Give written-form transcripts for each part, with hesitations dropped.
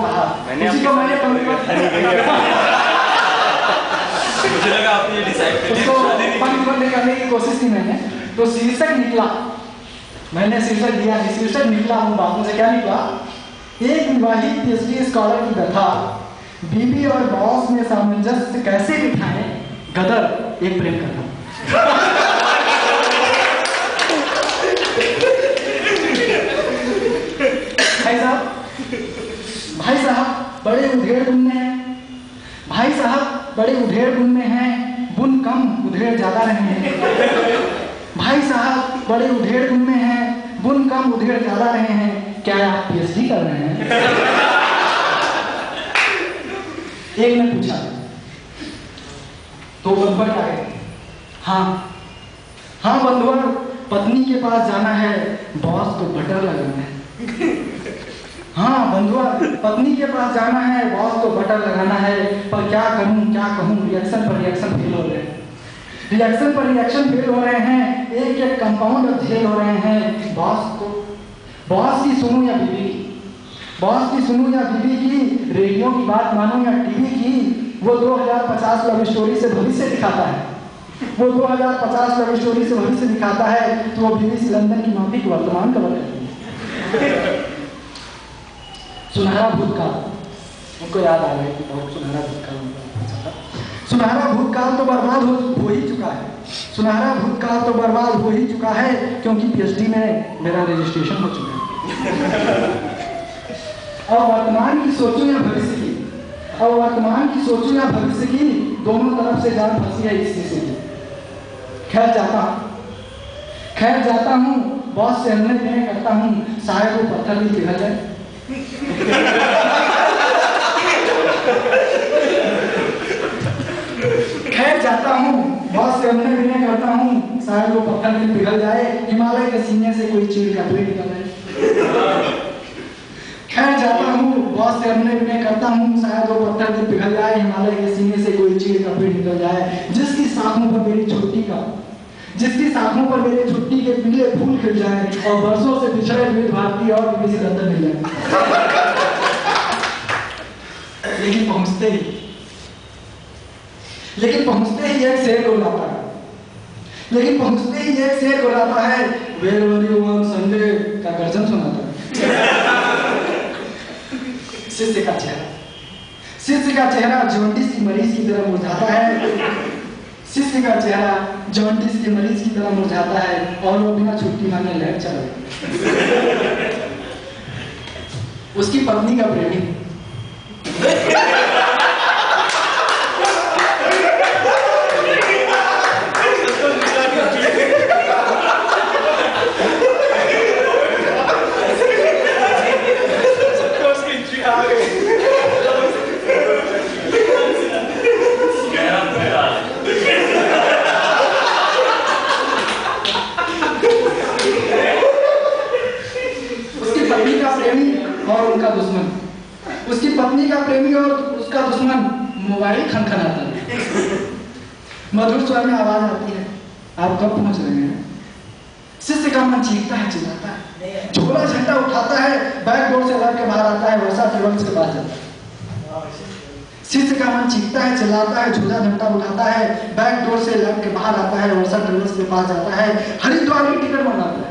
कहा, उसी को मैंने मुझे लगा आप ये डिसाइड करने की कोशिश की मैंने, तो शीर्षक निकला, मैंने शीर्षक दिया, शीर्षक निकला उन बातों से। क्या निकला? एक विवाहित पीएचडी स्कॉलर की कथा, बीवी और बॉस में सामंजस्य कैसे बिठाएं, गदर एक प्रेम कथा। भाई साहब बड़े उधेड़ बुन में हैं, भाई साहब बड़े उधेड़ बुन में हैं, बुन कम उधेड़ ज्यादा रहे हैं। भाई साहब बड़े उधेड़ बुन में हैं, बुन कम उधेड़ ज्यादा रहे हैं, क्या आप पीएचडी कर रहे हैं? एक ने पूछा, तो बंधुआ क्या कहते हैं? हाँ बंधुआ, पत्नी के पास जाना है, बॉस को बटर लगाना है। हाँ बंधुआ, पत्नी के पास जाना है, बॉस को बटर लगाना है, पर क्या करूं क्या कहूं, रिएक्शन पर रिएक्शन फेल हो रहे हैं, रिएक्शन पर रिएक्शन फेल हो रहे हैं, एक एक कंपाउंड अब झेल हो रहे हैं। बॉस की सुनूं या बीवी की, बॉस की सुनूं या बीवी की, रेडियो की बात मानूं या टीवी की, वो 2050 लव स्टोरी से भविष्य दिखाता है, वो 2050 लव स्टोरी से भविष्य दिखाता है, तो वो बीबीसी लंदन की माफिक वर्तमान कवर करती है। सुनहरा भूतकाल, उनको याद आ गया कि बहुत सुनहरा भूतकाल, सुनहरा भूतकाल तो बर्बाद हो ही चुका है, सुनहरा भूतकाल तो बर्बाद हो ही चुका है, क्योंकि पीएचडी में मेरा रजिस्ट्रेशन हो चुका है। और वर्तमान की सोचूं या भविष्य की, और वर्तमान की सोचूं या भविष्य की, दोनों तरफ से जान फंसी है इस चीज की। खैर जाता हूँ, बॉस से हमने विनय करता हूँ, शायद वो पत्थर भी पिघल जाए। खैर जाता हूँ, बॉस से हमने विनय करता हूँ, शायद वो पत्थर भी पिघल जाए, हिमालय के सीने से कोई चीड़ का पेड़ निकल जाए। खैर जाता हूँ, बॉस से हमने विनय करता हूँ, शायद वो पत्थर भी पिघल जाए, हिमालय के सीने से कोई चीड़ का पेड़ निकल जाए, जिसकी शाखों पर मेरी छुट्टी के पीले फूल खिल जाए, और बरसों से पिछड़े हुए भारतीय और बीबीसी लंदन मिल जाए। लेकिन पहुंचते ही एक शेर गुलाता है, where were you on Sunday का गर्जन सुनाता है। शिष्य का चेहरा जॉन्डिस की मरीज की तरह मुरझाता है, शिष्य का चेहरा जॉन्डिस के मरीज की तरह मुरझाता है, और वो बिना छुट्टी मांगे लैब चला गया। उसकी पत्नी का प्रेमी उसकी पत्नी का प्रेमी और उसका दुश्मन मोबाइल खनखनाता है, मधुर स्वर में आवाज आती है, आप कब पहुंच रहे हैं? शिष्य का मन चीखता है, चिल्लाता है, झोला झंडा उठाता है, बैक डोर से लड़ के बाहर आता है, वर्षा ट्रेवल्स के पास जाता है। शिष्य का मन चीखता है, चिल्लाता है, झोला झंडा उठाता है, बैक डोर से लड़ के बाहर आता है, वर्षा ट्रेवल्स के पास जाता है, हरिद्वार की टिकट मंगाता है।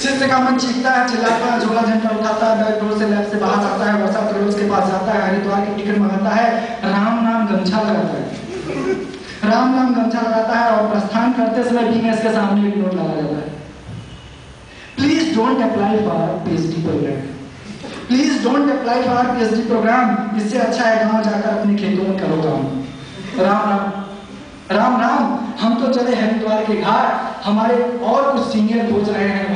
शिष्य का मन चीखता है, चिल्लाता है, झोला झंडा उठाता है, बैक डोर से लैब से बाहर आता है, वर्षा ट्रेवल्स के पास जाता है, हरिद्वार की टिकट मंगाता है, राम नाम गमछा लगाता है, और प्रस्थान करते समय भी इसके सामने एक नोट लगा जाता है, please don't apply for PhD program, इससे अच्छा है गाँव जाकर अपने खेतों में करो काम। राम राम, हम तो चले हरिद्वार के घाट, हमारे और कुछ सीनियर खोज रहे हैं